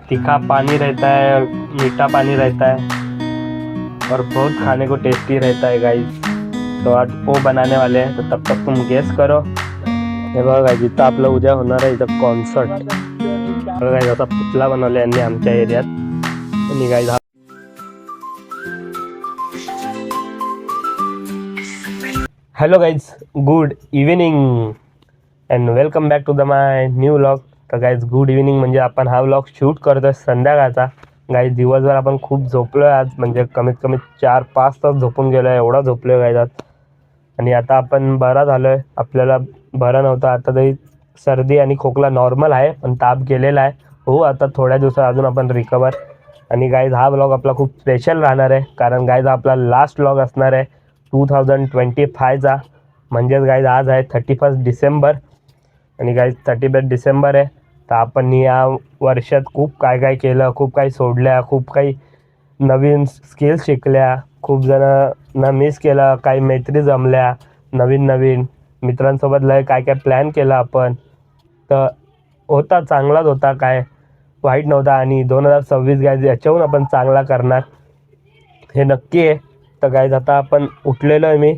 तीखा पानी रहता है और मीठा पानी रहता है और बहुत खाने को टेस्टी रहता है गाइस। तो आज वो बनाने वाले हैं, तो तब तक तुम गेस करो। हे बघा गाइस, इथं आपलं उद्या होणार आहे इथं कॉन्सर्ट। बघा गाइस, असा पुतळा बनवला यांनी आमच्या एरियात। आणि guys hello guys, good evening and welcome back to the my new vlog. तर गाइस गुड इव्हिनिंग म्हणजे आपण हा व्लॉग शूट करतोय संध्याकाळचा। गाइस दिवसभर आपण खूप झोपलोय आज, म्हणजे कमीत कमी 4-5 तास झोपून गेलोय, एवढा झोपलोय गाइस आज। आणि आता आपण बरा झालोय, आपल्याला बरं नव्हतं, आता तरी सर्दी आणि खोकला नॉर्मल आहे, पण ताप गेलेला आहे। हो, आता थोड्या दिवसात अजून आपण रिकवर। आणि गाइस हा व्लॉग आपला खूप स्पेशल राहणार आहे, कारण गाइस आपला लास्ट व्लॉग असणार आहे 2025चा। म्हणजेच गाइस आज आहे 31 डिसेंबर आणि गाइस 31 डिसेंबर आहे। तर आपण या वर्षात खूप काय काय केलं, खूप काही सोडल्या, खूप काही नवीन स्किल्स शिकल्या, खूप जणांना मिस केलं, काही मैत्री जमल्या, नवीन मित्रांसोबत लय काय काय प्लॅन केला आपण। तर होता चांगलाच होता, काय वाईट नव्हता। आणि 2026 गाइस याच्याहून आपण चांगला करणार हे नक्की आहे। तर गाइस आता आपण उठलेलो आहे, मी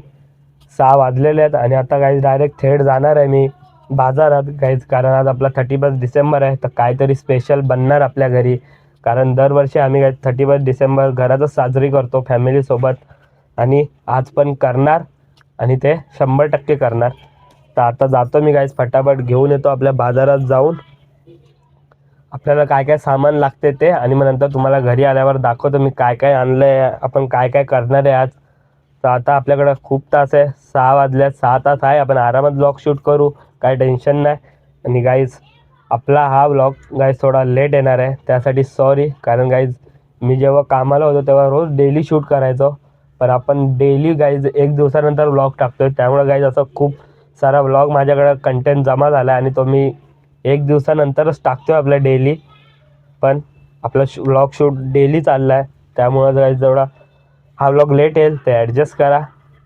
6 वाजलेले आहेत आणि आता गाइस डायरेक्ट थेट जाणार आहे मी बाजारात गाइस, कारण आज आपला 31 डिसेंबर आहे। तर काहीतरी स्पेशल बनणार आपल्या घरी, कारण दरवर्षी आम्ही गाइस 31 डिसेंबर घरातच साजरी करतो फॅमिलीसोबत, आणि आज पण करणार आणि ते 100% करणार। तर आता जातो मी गाइस, फटाफट घेऊन येतो आपल्या बाजारात जाऊन आपल्याला काय काय सामान लागते ते, आणि मग नंतर तुम्हाला घरी आल्यावर दाखवतो मी काय काय आणलंय, आपण काय काय करणार आहे आज। तर आता आपल्याकडे खूप तास आहे, 6 वाजल्यात, 6 तास आहे, आपण आरामात व्लॉग शूट करू, काय टेन्शन नाही। आणि गाइस आपला हा व्लॉग गाइस थोडा लेट येणार आहे, त्यासाठी सॉरी। कारण गाइस मी जेव्हा कामाला होतो तेव्हा रोज डेली शूट करायचो, पण आपण डेली गाइस एक दिवसानंतर व्लॉग टाकतोय, त्यामुळे गाइस असं खूप सारा व्लॉग माझ्याकडे कंटेंट जमा झाला आणि तो मी एक दिवसानंतरच टाकतोय आपल्या डेली। पण आपला व्लॉग शूट डेली चालला आहे, त्यामुळे गाइस जेवढा हा व्लॉग लेट येईल ते ॲडजस्ट करा,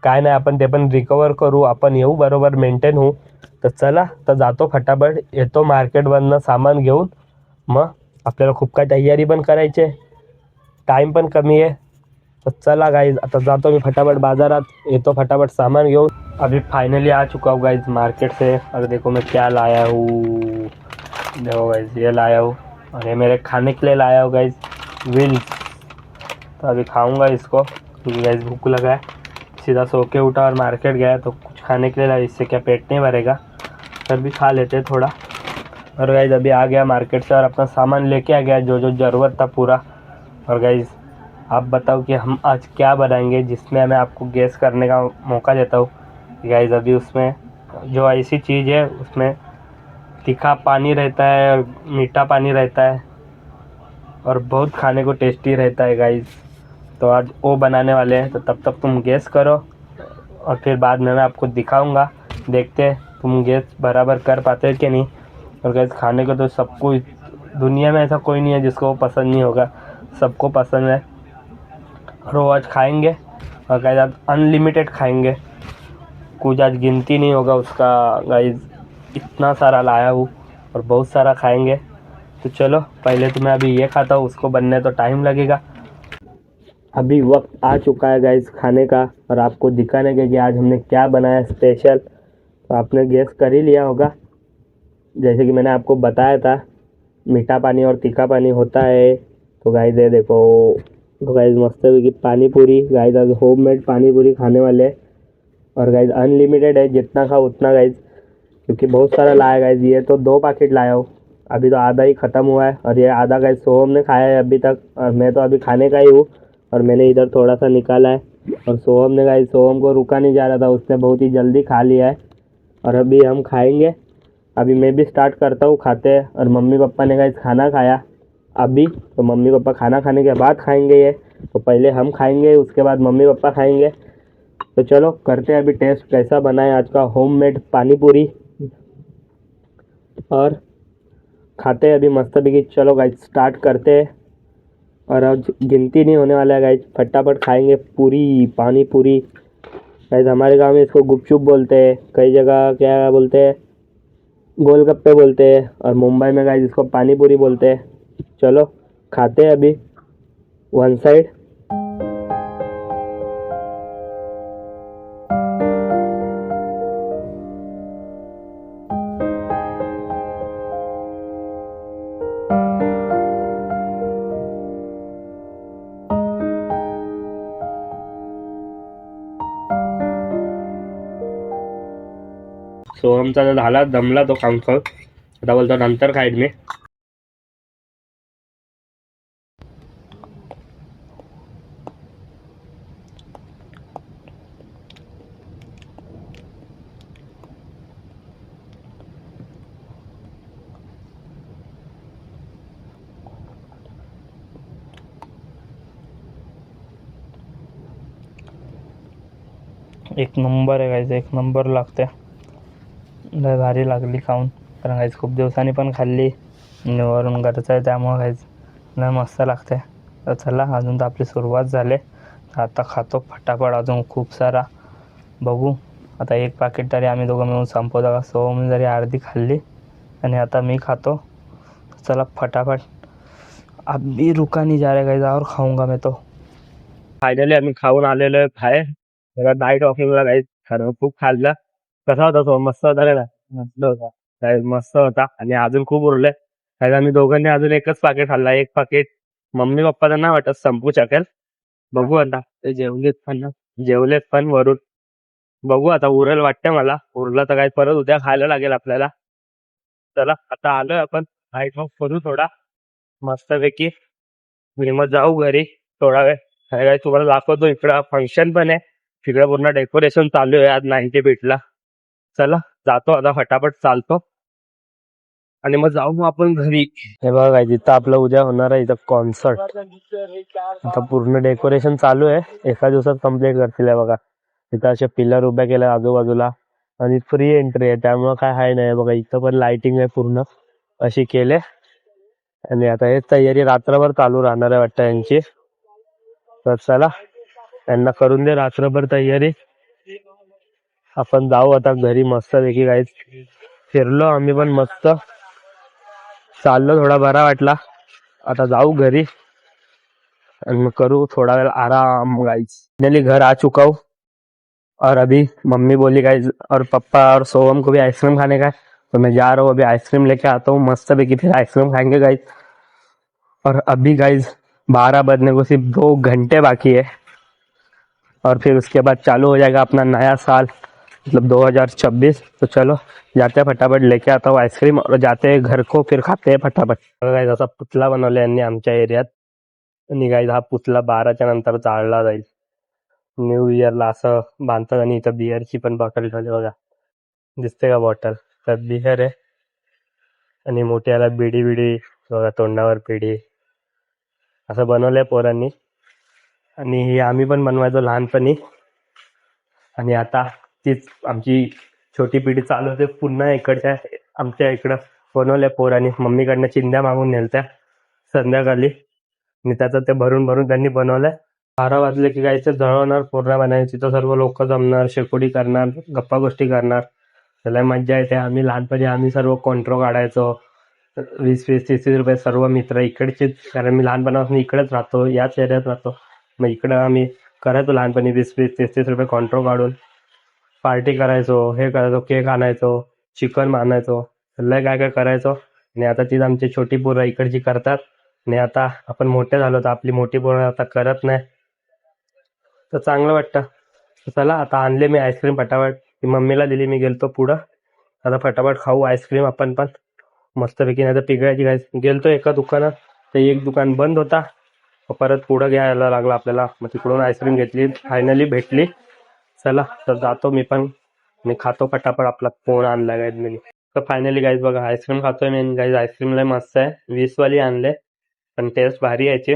काय नाही, आपण ते पण रिकवर करू, आपण येऊ बरोबर मेंटेन होऊ। तर चला, तर जातो फटाफट, येतो मार्केटमधनं सामान घेऊन, मग आपल्याला खूप काय तयारी पण करायची आहे, टाईम पण कमी आहे। तो चला गाइस, आता जातो मी फटाफट बाजारात, येतो फटाफट सामान घेऊन। अभी फाइनली आ चुका हूँ गाइस मार्केट से। अगर देखो मैं क्या लाया हूँ, देखो गाइस ये लाया हूँ, और ये मेरे खाने के लिए लाया हूँ गाइस विंग्स। तो अभी खाऊंगा इसको क्योंकि गाइस भूख लगा है। सीधा सो के उठा और मार्केट गया तो कुछ खाने के लिए लाया, इससे क्या पेट नहीं भरेगा, फिर भी खा लेते थोड़ा। और गाइस अभी आ गया मार्केट से और अपना सामान लेके आ गया, जो जो ज़रूरत था पूरा। और गाइस आप बताओ कि हम आज क्या बनाएंगे, जिसमें मैं आपको गेस करने का मौका देता हूँ। गाइस अभी उसमें जो ऐसी चीज़ है, उसमें तीखा पानी रहता है और मीठा पानी रहता है और बहुत खाने को टेस्टी रहता है गाइस। तो आज वो बनाने वाले हैं, तो तब तक तुम गेस करो और फिर बाद में मैं आपको दिखाऊंगा, देखते हैं तुम गेस बराबर कर पाते हो कि नहीं। और गाइस खाने को तो सबको, दुनिया में ऐसा कोई नहीं है जिसको वो पसंद नहीं होगा, सबको पसंद है और वो आज खाएंगे। और गाइस आज अनलिमिटेड खाएंगे, कुछ आज गिनती नहीं होगा उसका गाइस, इतना सारा लाया हूँ और बहुत सारा खाएंगे। तो चलो पहले तो मैं अभी ये खाता हूँ, उसको बनने तो टाइम लगेगा। अभी वक्त आ चुका है गाइस खाने का और आपको दिखाने के कि आज हमने क्या बनाया स्पेशल। तो आपने गेस कर ही लिया होगा, जैसे कि मैंने आपको बताया था मीठा पानी और तीखा पानी होता है। तो गाइस ये देखो, तो गाइस मस्त की पानी पूरी, गाइस आज होममेड पानी पूरी खाने वाले। और गाइस अनलिमिटेड है, जितना खाओ उतना गाइस, क्योंकि बहुत सारा लाया गाइस। ये तो 2 पैकेट लाया हूँ, अभी तो आधा ही ख़त्म हुआ है, और ये आधा गाइस सोहम ने खाया है अभी तक, और मैं तो अभी खाने का ही हूँ, और मैंने इधर थोड़ा सा निकाला है। और सोहम ने गाइस, सोहम को रुका नहीं जा रहा था, उसने बहुत ही जल्दी खा लिया है, और अभी हम खाएंगे। अभी मैं भी स्टार्ट करता हूँ, खाते हैं। और मम्मी पापा ने गाइस खाना खाया अभी, तो मम्मी पापा खाना खाने के बाद खाएंगे ये, तो पहले हम खाएंगे, उसके बाद मम्मी पापा खाएंगे। तो चलो करते हैं अभी टेस्ट कैसा बना है आज का होममेड पानी पूरी, और खाते हैं अभी मस्त भी। चलो गाइस स्टार्ट करते हैं, और आज गिनती नहीं होने वाला है गाइस, फटाफट खाएंगे पूरी पानी पूरी। गाइस हमारे गांव में इसको गुपचुप बोलते हैं, कई जगह क्या बोलते हैं, गोलगप्पे बोलते हैं, और मुंबई में गाइस इसको पानी पूरी बोलते हैं। चलो खाते हैं अभी वन साइड। सोहमचा झाला दमला तो खाऊन खाऊन, आता बोलतो नंतर खाईन मी. एक नंबर आहे गाईज, एक नंबर लागते. लय भारी लागली खाऊन, कारण गाईज खूप दिवसांनी पण खाल्ली आणि वरून घरचं आहे त्यामुळं गाईज लय मस्त लागते. तर चला, अजून तर आपली सुरुवात झाली. आता खातो फटाफट अजून खूप सारा. बघू आता एक पाकिट तरी आम्ही दोघं मिळून संपवतो का. सोहम जरी अर्धी खाल्ली आणि आता मी खातो. चला फटाफट, अभी रुका नहीं जा रहा गाइस, और खाऊंगा मैं तो. फायनली आम्ही खाऊन आलेलो आहे बाहेर. जरा नाईट वॉकिंगला काही खरं खूप खाल्लं. कसा होता तो? मस्त होता का? मस्त होता काय, मस्त होता. आणि अजून खूप उरले. काय आम्ही दोघांनी अजून एकच पाकिट खाल्ला. एक पाकिट मम्मी पप्पा तर नाही वाटत संपू शकेल. बघू आता, ते जेवलेत पण ना, जेवलेत पण वरून. बघू आता उरेल वाटतं मला. उरलं तर काय परत उद्या खायला लागेल आपल्याला. चला आता आलोय आपण, नाईट वॉक करू थोडा मस्तपैकी. मी मग जाऊ घरी थोडा वेळ. काय तुम्हाला दाखवतो, इकडं फंक्शन पण आहे. तिकडे पूर्ण डेकोरेशन चालू आहे आज 90 बीटला. चला जातो आता, फटाफट चालतो आणि मग जाऊ मग आपण घरी. हे बघा काय, जिथं आपलं उद्या होणार आहे इथं कॉन्सर्ट. आता पूर्ण डेकोरेशन चालू आहे, एका दिवसात कम्प्लीट करतील. आहे बघा, इथं असे पिलर उभ्या केल्या आजूबाजूला आणि फ्री एंट्री आहे, त्यामुळं काय हाय नाही. बघा इथं पण लाइटिंग आहे पूर्ण अशी केले. आणि आता हे तयारी रात्रभर चालू राहणार आहे वाटतं यांची. तर चला, त्यांना करून दे रात्रभर तयारी. आपण जाऊ आता घरी मस्त पैकी. काहीच फिरलो आम्ही पण मस्त, चाललो थोडा बरा वाटला. आता जाऊ घरी और मैं करूँ थोड़ा वेळ आराम. गाइस फाइनली घर आ चुका हूँ और अभी मम्मी बोली गाइस और पापा और सोहम को भी आइसक्रीम खाने का है, तो मैं जा रहा हूँ अभी आइसक्रीम लेके आता हूँ मस्त पैकी, फिर आइसक्रीम खाएंगे गाइस. और अभी गाइस 12 बजने को सिर्फ 2 घंटे बाकी है और फिर उसके बाद चालू हो जाएगा अपना नया साल, मतलब 2026. तो चलो जाते हैं, फटाफट लेके आता हूँ आइसक्रीम और जाते हैं घर को, फिर खाते हैं फटाफट. गाइस असा पुतला बनवला यांनी आमच्या एरियात. आणि गाइस हा पुतला 12च्या नंतर जाळला जाईल. न्यू इयरला असं बांधतात. आणि इथं बिअरची पण बॉटल ठेवली बघा, दिसते का बॉटल? त्यात बिअर आहे आणि मोठ्याला बिडी बिडी बघा, तोंडावर पिढी असं बनवलंय पोरांनी. आणि हे आम्ही पण बनवायचो लहानपणी. आणि आता तीच आमची छोटी पिढी चालू होते पुन्हा इकडच्या आमच्या इकडं बनवल्या पोरांनी. मम्मीकडनं चिंध्या मागून नेलत्या संध्याकाळी आणि त्याचं ते भरून भरून त्यांनी बनवलंय. 12 वाजले की गायचं जळवणार पूर्ण बनायची, तर सर्व लोक जमणार, शेकोडी करणार, गप्पा गोष्टी करणार. त्याला मज्जा येते. आम्ही लहानपणी आम्ही सर्व कॉन्ट्रो काढायचो. 20-20, 30-30 रुपये सर्व मित्र इकडचेच, कारण मी लहानपणापासून इकडेच राहतो, याच एरियात राहतो. मग इकडं आम्ही करायचो लहानपणी 20-20, 30-30 रुपये कॉन्ट्रो काढून पार्टी करायचो, हे करायचो, केक आणायचो, चिकन आणायचो, लय काय काय करायचो. आणि आता तीच आमची छोटी पोरं इकडची करतात. आणि आता आपण मोठे झालो तर आपली मोठी पोरं आता करत नाही, तर चांगलं वाटतं. तर चला आता आणले मी आईस्क्रीम फटाफट, ती मम्मीला दिली, मी गेलतो पुढं. आता फटाफट खाऊ आईस्क्रीम आपण पण मस्तपैकी. नाही तर पिघळायची. काय गेलतो एका दुकानात, ते एक दुकान बंद होता, मग परत पुढं घ्यायला लागला आपल्याला. मग तिकडून आईस्क्रीम घेतली, फायनली भेटली. चला तर जातो मी पण आणि खातो फटाफट आपला कोण आणला गाईज मी. तर फायनली गाईज बघा आईस्क्रीम खातोय मी. गाईज आईस्क्रीम लय मस्त आहे, 20 वाली आणले, पण टेस्ट भारी यायची.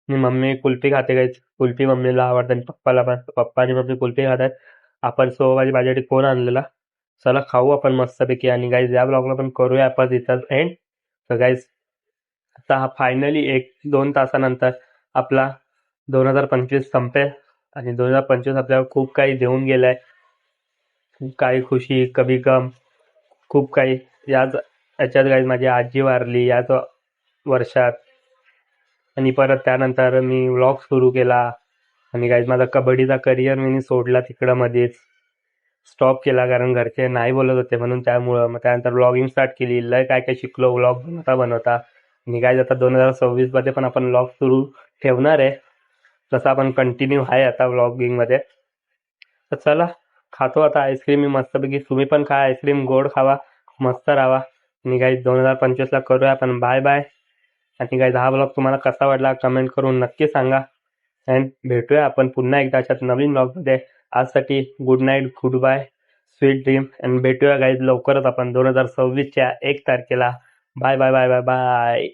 मी मम्मी कुल्फी खाते गाईज, कुल्फी मम्मीला आवडते आणि पप्पाला पण. पप्पा आणि मम्मी कुल्फी खातात. आपण सोवाजी माझ्यासाठी कोण आणलेला. चला खाऊ आपण मस्तपैकी. आणि गाईज या ब्लॉगला पण करूया आपण इथं एंड. तर गाईज आता हा फायनली 1-2 तासानंतर आपला 2025 संपेल. आणि 2025 आपल्याला खूप काही देऊन गेलाय, काही खुशी कभी गम, खूप काही. याच याच्यात गाईज माझी आजी वारली, याच वर्षात. आणि परत त्यानंतर मी व्लॉग सुरू केला. आणि गाईज माझा कबड्डीचा करिअर मी सोडला तिकडं मध्येच, स्टॉप केला कारण घरचे नाही बोलत होते म्हणून. त्यामुळं मग त्यानंतर व्लॉगिंग स्टार्ट केली. लय काय काय शिकलो व्लॉग बनवता. आणि गाईज आता 2026 मध्ये पण आपण व्लॉग सुरू ठेवणार आहे. तसं आपण कंटिन्यू आहे आता व्लॉगिंगमध्ये. तर चला, खातो आता आईस्क्रीम मी मस्तपैकी. तुम्ही पण खा आईस्क्रीम, गोड खावा, मस्त राहा. आणि गाईज 2025ला करूया आपण बाय बाय. आणि गाईज हा ब्लॉग तुम्हाला कसा वाटला कमेंट करून नक्की सांगा. अँड भेटूया आपण पुन्हा एकदा अशाच नवीन ब्लॉगमध्ये. आजसाठी good night, goodbye, sweet dream. And भेटूया गाईज लवकरच आपण 2026च्या 1 तारखेला. Bye bye bye bye bye.